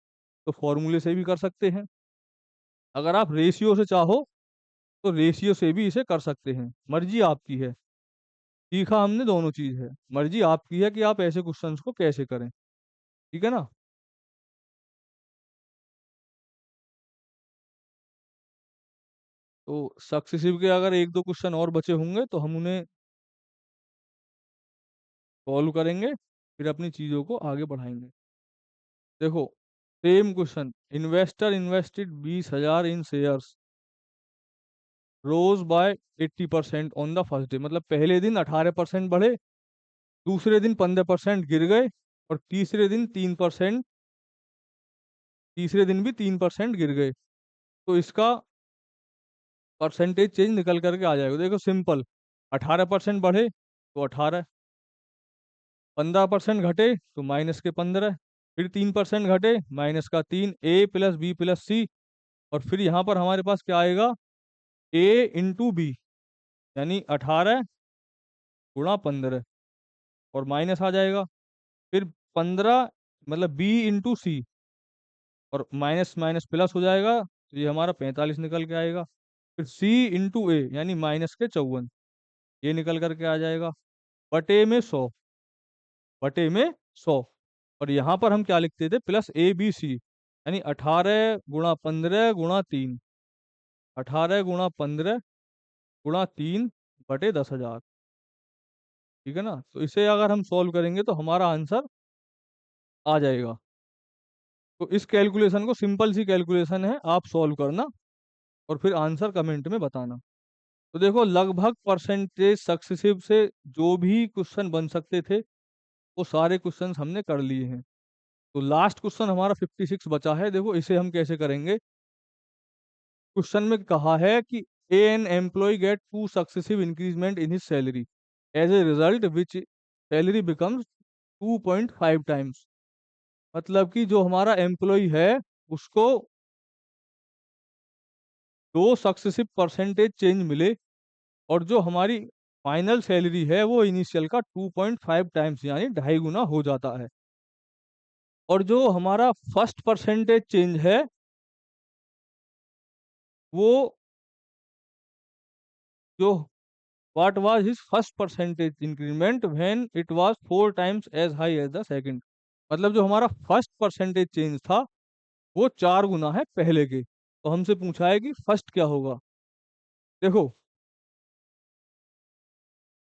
तो फॉर्मूले से भी कर सकते हैं, अगर आप रेशियो से चाहो तो रेशियो से भी इसे कर सकते हैं, मर्जी आपकी है। सीखा हमने दोनों चीज है, मर्जी आपकी है कि आप ऐसे क्वेश्चंस को कैसे करें। ठीक है ना। तो सक्सेसिव के अगर एक दो क्वेश्चन और बचे होंगे तो हम उन्हें सॉल्व करेंगे, फिर अपनी चीजों को आगे बढ़ाएंगे। देखो same question, investor invested 20,000 in shares, rose by 80% on the first day, मतलब पहले दिन 18% बढ़े, दूसरे दिन 15% गिर गए, और तीसरे दिन भी 3% गिर गए। तो इसका परसेंटेज चेंज निकल करके आ जाएगा। देखो सिंपल, 18% बढ़े तो 18, 15% घटे तो -15, फिर 3% घटे -3, ए प्लस बी प्लस सी, और फिर यहाँ पर हमारे पास क्या आएगा, ए इंटू बी, यानी 18 × 15, और माइनस आ जाएगा। फिर 15, मतलब बी इंटू सी, और माइनस माइनस प्लस हो जाएगा, तो ये हमारा 45 निकल के आएगा। फिर सी इंटू ए, यानी -54, ये निकल करके आ जाएगा, बटे में 100, बटे में 100। और यहाँ पर हम क्या लिखते थे, प्लस ए बी सी, यानी 18 × 15 × 3, 18 × 15 × 3 बटे 10,000। ठीक है ना। तो इसे अगर हम सॉल्व करेंगे तो हमारा आंसर आ जाएगा। तो इस कैलकुलेशन को, सिंपल सी कैलकुलेशन है, आप सॉल्व करना और फिर आंसर कमेंट में बताना। तो देखो लगभग परसेंटेज सक्सेसिव से जो भी क्वेश्चन बन सकते थे वो सारे क्वेश्चंस हमने कर लिए हैं। तो लास्ट क्वेश्चन हमारा 56 बचा है। देखो इसे हम कैसे करेंगे। क्वेश्चन में कहा है कि an employ get two successive increment in his salary, as a result which salary becomes 2.5 times. मतलब कि जो हमारा एम्प्लॉय है उसको दो सक्सेसिव परसेंटेज चेंज मिले, और जो हमारी फाइनल सैलरी है वो इनिशियल का 2.5 टाइम्स यानी 2.5 गुना हो जाता है। और जो हमारा फर्स्ट परसेंटेज चेंज है वो जो what was his first percentage increment when it was 4 times as high as the second. मतलब जो हमारा फर्स्ट परसेंटेज चेंज था वो 4 गुना है पहले के। तो हमसे पूछा है कि फर्स्ट क्या होगा। देखो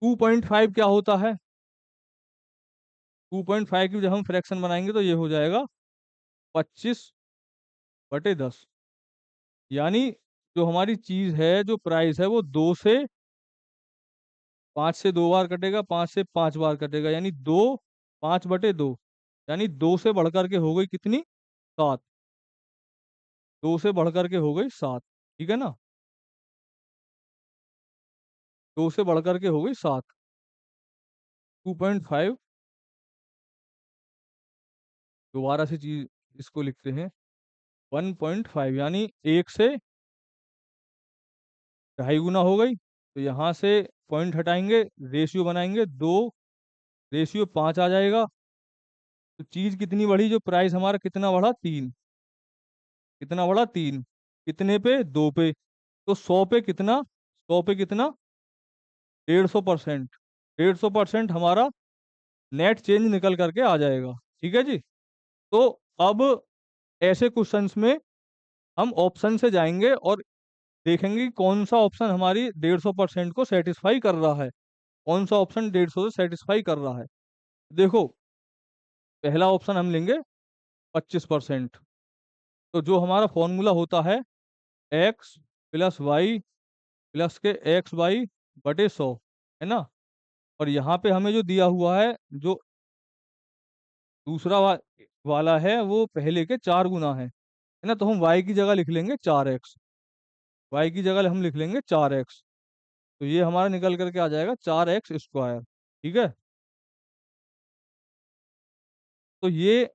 2.5 क्या होता है, 2.5 की जब हम फ्रैक्शन बनाएंगे तो ये हो जाएगा 25/10। यानी जो हमारी चीज है, जो प्राइस है, वो 5 से 2 बार कटेगा, 5 से 5 बार कटेगा, यानी 5/2। यानी 2 से बढ़ करके हो गई कितनी, 7। 2 से बढ़ करके हो गई 7। ठीक है ना, 2 से बढ़ करके हो गई 7। 2.5, दोबारा से चीज इसको लिखते हैं। 1.5 यानी 1 से 2.5 गुना हो गई। तो यहाँ से पॉइंट हटाएंगे, रेशियो बनाएंगे, 2 रेशियो 5 आ जाएगा। तो चीज कितनी बढ़ी, जो प्राइस हमारा कितना बढ़ा, 3। कितना बढ़ा, 3। कितने पे, 2 पे। तो 100 पे कितना, 100 पे कितना, 150%। 150% हमारा नेट चेंज निकल करके आ जाएगा। ठीक है जी। तो अब ऐसे क्वेश्चंस में हम ऑप्शन से जाएंगे और देखेंगे कि कौन सा ऑप्शन हमारी 150% को सेटिस्फाई कर रहा है, कौन सा ऑप्शन 150 से सेटिस्फाई कर रहा है। देखो पहला ऑप्शन हम लेंगे 25%। तो जो हमारा फॉर्मूला होता है x + y + के x/100 है ना। और यहाँ पे हमें जो दिया हुआ है, जो दूसरा वाला है वो पहले के 4 गुना है ना। तो हम y की जगह लिख लेंगे 4x। y की जगह हम लिख लेंगे 4x। तो ये हमारा निकल करके आ जाएगा 4x²। ठीक है। तो ये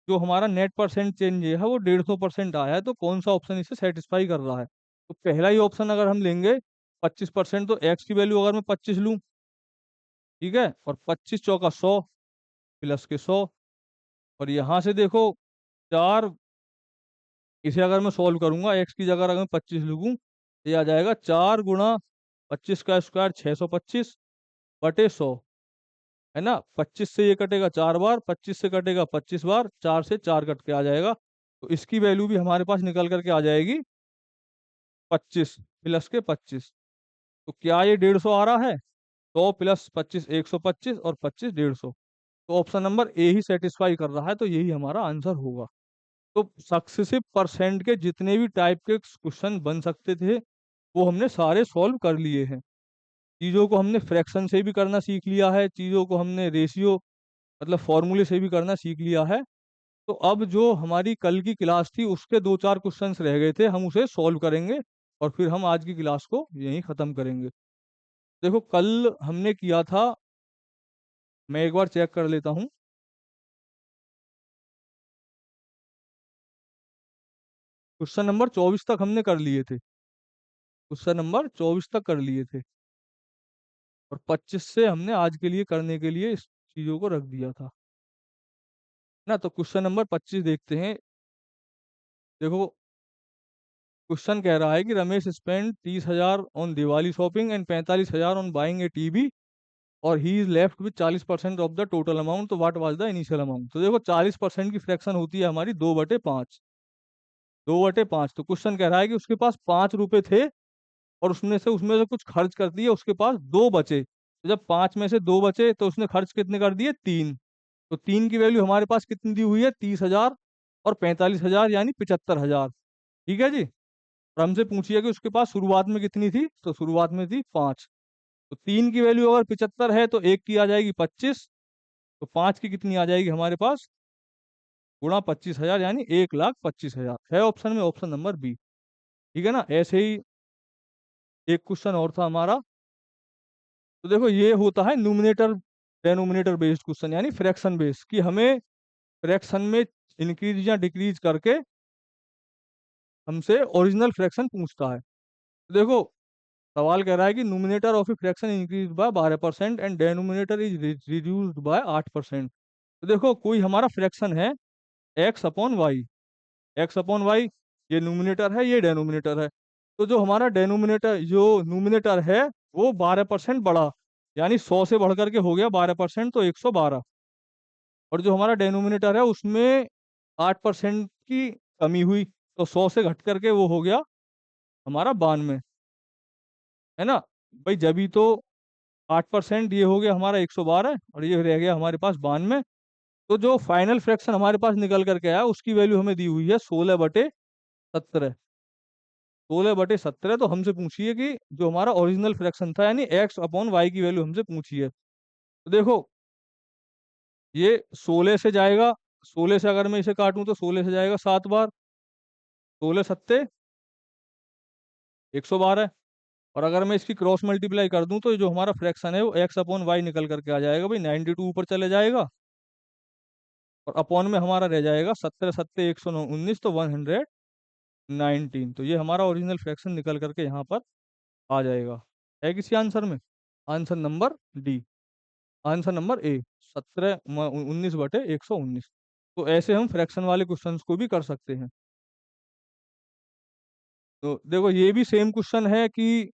जो हमारा नेट परसेंट चेंज है वो 150% आया है। तो कौन सा ऑप्शन इसे सेटिस्फाई कर रहा है, तो पहला ही ऑप्शन अगर हम लेंगे 25%, तो x की वैल्यू अगर मैं 25 लूँ, ठीक है, और 25 × 4 = 100 + के 100। और यहाँ से देखो 4, इसे अगर मैं सॉल्व करूंगा, x की जगह अगर मैं 25 लिखूं, तो ये आ जाएगा 4 × 25 का स्क्वायर 625/100 है ना। 25 से ये कटेगा 4 बार, 25 से कटेगा 25 बार, 4 से 4 कट के आ जाएगा। तो इसकी वैल्यू भी हमारे पास निकल करके आ जाएगी 25 + के 25। तो क्या ये 150 आ रहा है, 100 + 25 125 और 25 150। तो option number A he satisfy कर रहा है, तो यही हमारा आंसर होगा। तो सक्सेसिव परसेंट के जितने भी टाइप के क्वेश्चन बन सकते थे वो हमने सारे सॉल्व कर लिए हैं। चीज़ों को हमने फ्रैक्शन से भी करना सीख लिया है, चीज़ों को हमने रेशियो मतलब फॉर्मूले से भी करना सीख लिया है। तो अब जो हमारी कल की क्लास थी उसके 2-4 क्वेश्चंस रह गए थे, हम उसे सॉल्व करेंगे और फिर हम आज की क्लास को यहीं ख़त्म करेंगे। देखो कल हमने किया था, मैं एक बार चेक कर लेता हूँ। क्वेश्चन नंबर 24 तक हमने कर लिए थे, क्वेश्चन नंबर 24 तक कर लिए थे। और 25 से हमने आज के लिए करने के लिए इस चीज़ों को रख दिया था ना। तो क्वेश्चन नंबर 25 देखते हैं। देखो क्वेश्चन कह रहा है कि Ramesh spend 30,000 on Diwali shopping and 45,000 on buying a TV और he is left with 40% of the total amount. तो what was the initial amount. तो देखो 40% की फ्रैक्शन होती है हमारी 2/5। 2/5। तो क्वेश्चन कह रहा है कि उसके पास 5 रुपए थे और उसमें से कुछ खर्च कर दिए, उसके पास 2 बचे। तो जब 5 में से 2 बचे तो उसने खर्च कितने कर दिए, 3। तो 3 की वैल्यू हमारे पास कितनी दी हुई है, 30,000 और 45,000 यानी 75,000। ठीक है जी। और हमसे पूछिए कि उसके पास शुरुआत में कितनी थी, तो शुरुआत में थी 5। तो 3 की वैल्यू अगर 75 है तो एक की आ जाएगी 25। तो 5 की कितनी आ जाएगी हमारे पास, गुणा 25,000 यानी 1,25,000 है ऑप्शन में, ऑप्शन नंबर बी। ठीक है ना। ऐसे ही एक क्वेश्चन और था हमारा। तो देखो ये होता है न्यूमिनेटर डेनोमिनेटर बेस्ड क्वेश्चन यानी फ्रैक्शन बेस्ड, कि हमें फ्रैक्शन में इंक्रीज या डिक्रीज करके हमसे ओरिजिनल फ्रैक्शन पूछता है। तो देखो सवाल कह रहा है कि numerator of a fraction increase by 12% and denominator is reduced by 8%। तो देखो कोई हमारा फ्रैक्शन है X upon Y, X upon Y, ये न्यूमिनेटर है, ये डेनोमिनेटर है। तो जो हमारा डेनोमिनेटर जो न्यूमिनेटर है वो 12% बढ़ा, यानी 100 से बढ़ करके हो गया 12%, तो 112। और जो हमारा डेनोमिनेटर है उसमें 8% की कमी हुई, तो 100 से घट करके वो हो गया हमारा 92, है ना। भाई जब ही तो 8% ये हो गया हमारा 112 और ये रह गया हमारे पास 92। तो जो फाइनल फ्रैक्शन हमारे पास निकल करके आया उसकी वैल्यू हमें दी हुई है 16/17। 16/17, तो हमसे पूछिए कि जो हमारा ओरिजिनल फ्रैक्शन था यानी एक्स अपॉन वाई की वैल्यू हमसे पूछी है। तो देखो ये 16 से जाएगा, 16 से अगर मैं इसे काटूं तो 16 से जाएगा 7 बार, 16×7 = 112। और अगर मैं इसकी क्रॉस मल्टीप्लाई कर दूं तो जो हमारा फ्रैक्शन है वो एक्स अपॉन वाई निकल करके आ जाएगा। भाई 92 ऊपर चले जाएगा और अपॉन में हमारा रह जाएगा 17×7 = 119, तो 119। तो ये हमारा ओरिजिनल फ्रैक्शन निकल करके यहाँ पर आ जाएगा। है किसी आंसर में? Answer number D, answer number A, 19/119। तो ऐसे हम फ्रैक्शन वाले क्वेश्चंस को भी कर सकते हैं। तो देखो ये भी सेम क्वेश्चन है कि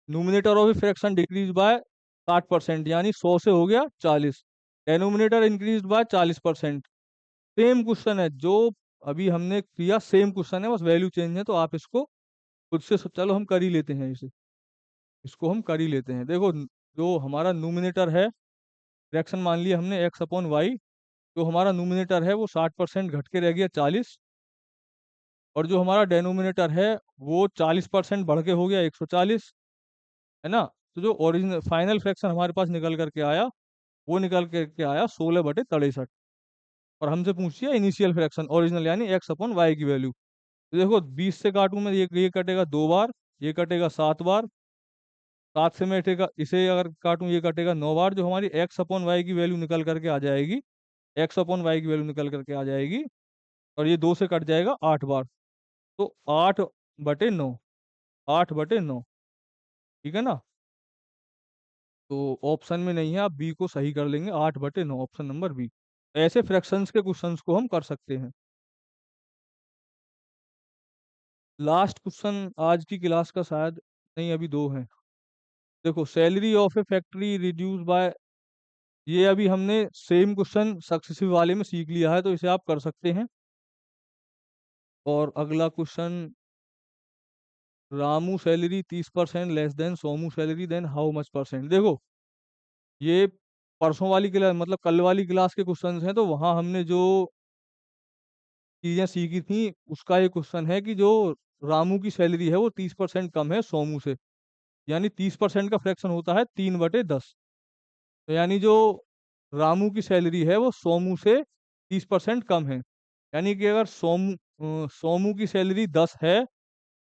numerator of fraction decrease by 60%, यानी 100 से हो गया 40। Denominator increase by 40%। Same question है जो अभी हमने किया, सेम क्वेश्चन है, बस वैल्यू चेंज है। तो आप इसको खुद से चलो हम कर ही लेते हैं इसे, इसको हम कर ही लेते हैं। देखो जो हमारा न्यूमिनेटर है, फ्रैक्शन मान लिया हमने एक्स अपॉन वाई, जो हमारा न्यूमिनेटर है वो 60% घट के रह गया 40, और जो हमारा डेनोमिनेटर है वो 40% बढ़ के हो गया 140, है ना। तो जो ओरिजिनल फाइनल फ्रैक्शन हमारे पास निकल करके आया वो निकल करके आया 16/63। और हमसे पूछिए इनिशियल फ्रैक्शन ओरिजिनल यानी एक्स अपॉन वाई की वैल्यू। तो देखो 20 से काटूं मैं, ये कटेगा 2 बार, ये कटेगा 7 बार, 7 से मैं कटेगा, इसे अगर काटूं ये कटेगा 9 बार। जो हमारी एक्स अपॉन वाई की वैल्यू निकल करके आ जाएगी, एक्स अपॉन वाई की वैल्यू निकल करके आ जाएगी, और ये 2 से कट जाएगा 8 बार। तो 8/9, 8/9, ठीक है ना। तो ऑप्शन में नहीं है, आप बी को सही कर लेंगे, 8/9, ऑप्शन नंबर बी। ऐसे फ्रैक्शंस के क्वेश्चंस को हम कर सकते हैं। लास्ट क्वेश्चन आज की क्लास का शायद, नहीं अभी दो हैं। देखो salary of A factory reduce by, ये अभी हमने सेम क्वेश्चन सक्सेसिव वाले में सीख लिया है, तो इसे आप कर सकते हैं। और अगला question, Ramu salary 30% less than Somu salary, then how much percent. देखो ये परसों वाली क्लास मतलब कल वाली क्लास के क्वेश्चंस हैं, तो वहां हमने जो चीजें सीखी थी उसका ये क्वेश्चन है कि जो रामू की सैलरी है वो 30% कम है सोमू से, यानी 30% का फ्रैक्शन होता है 3/10। तो यानी जो रामू की सैलरी है वो सोमू से 30% कम है। यानी कि अगर सोमू की सैलरी 10 है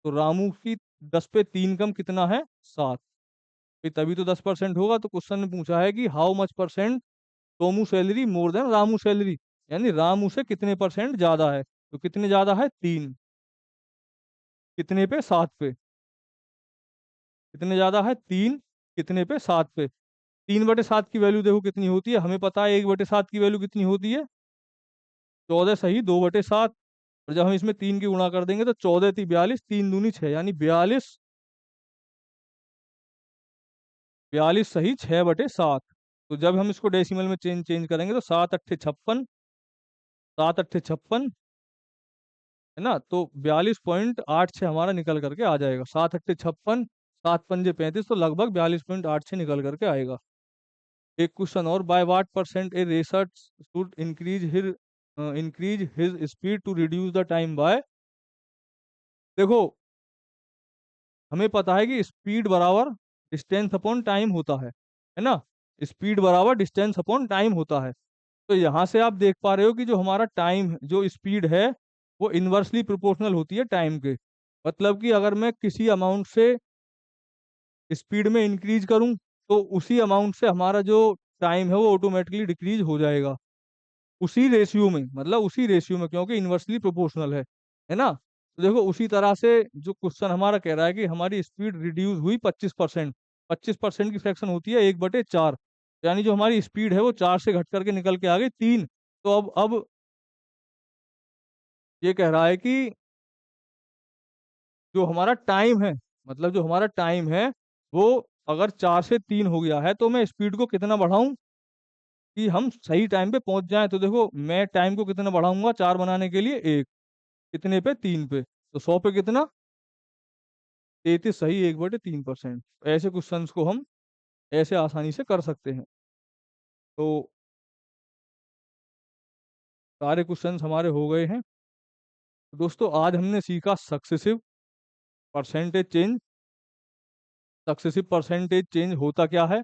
तो रामू की 10 पे 3 कम कितना है? 7। फिर तभी तो 10% होगा। तो क्वेश्चन ने पूछा है कि how much percent Somu salary more than Ramu salary, यानी रामू से कितने परसेंट ज्यादा है। तो कितने ज्यादा है? 3। कितने पे? 7 पे। कितने ज्यादा है? 3। कितने पे? 7 पे। 3/7 की वैल्यू देखो कितनी होती है, हमें पता है 1/7 की वैल्यू कितनी होती है, 14 सही 2/7। और जब हम इसमें 3 की गुणा कर देंगे तो 14×3 = 42, 3×2 = 6, यानी 42, 42 सही 6/7। तो जब हम इसको डेसिमल में चेंज चेंज करेंगे तो 7×8 = 56, 7×8 = 56, है ना। तो 42.86 हमारा निकल करके आ जाएगा। 7×8 = 56, 7×5 = 35, तो लगभग 42.86 निकल करके आएगा। एक क्वेश्चन और, by what percent a racer should increase his speed to reduce the time by. देखो हमें पता है कि स्पीड बराबर डिस्टेंस अपॉन टाइम होता है ना। स्पीड बराबर डिस्टेंस अपॉन टाइम होता है। तो यहाँ से आप देख पा रहे हो कि जो हमारा टाइम जो स्पीड है वो इन्वर्सली प्रोपोर्शनल होती है टाइम के। मतलब कि अगर मैं किसी अमाउंट से स्पीड में इंक्रीज करूं तो उसी अमाउंट से हमारा जो टाइम है वो ऑटोमेटिकली डिक्रीज हो जाएगा, उसी रेशियो में, मतलब उसी रेशियो में, क्योंकि इन्वर्सली प्रोपोर्शनल है ना। तो देखो उसी तरह से जो क्वेश्चन हमारा कह रहा है कि हमारी स्पीड रिड्यूस हुई 25%। 25% की फ्रैक्शन होती है 1/4, यानी जो हमारी स्पीड है वो 4 से घट करके निकल के आ गई 3। तो अब ये कह रहा है कि जो हमारा टाइम है, मतलब जो हमारा टाइम है, वो अगर 4 से 3 हो गया है, तो मैं स्पीड को कितना बढ़ाऊँ कि हम सही टाइम पे पहुँच जाएँ? तो देखो मैं टाइम को कितना बढ़ाऊँगा 4 बनाने के लिए 1, कितने पे? 3 पे। तो 100 पे कितना? 33 सही 1/3%। ऐसे क्वेश्चंस को हम ऐसे आसानी से कर सकते हैं। तो सारे क्वेश्चंस हमारे हो गए हैं। तो दोस्तों आज हमने सीखा successive percentage change. Successive percentage change होता क्या है?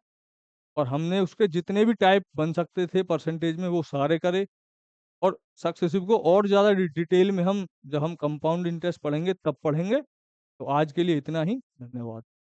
और हमने उसके जितने भी टाइप बन सकते थे परसेंटेज में वो सारे करे। और सक्सेसिव को और ज़्यादा डिटेल में हम जब हम कंपाउंड इंटरेस्ट पढ़ेंगे तब पढ़ेंगे। तो आज के लिए इतना ही। धन्यवाद।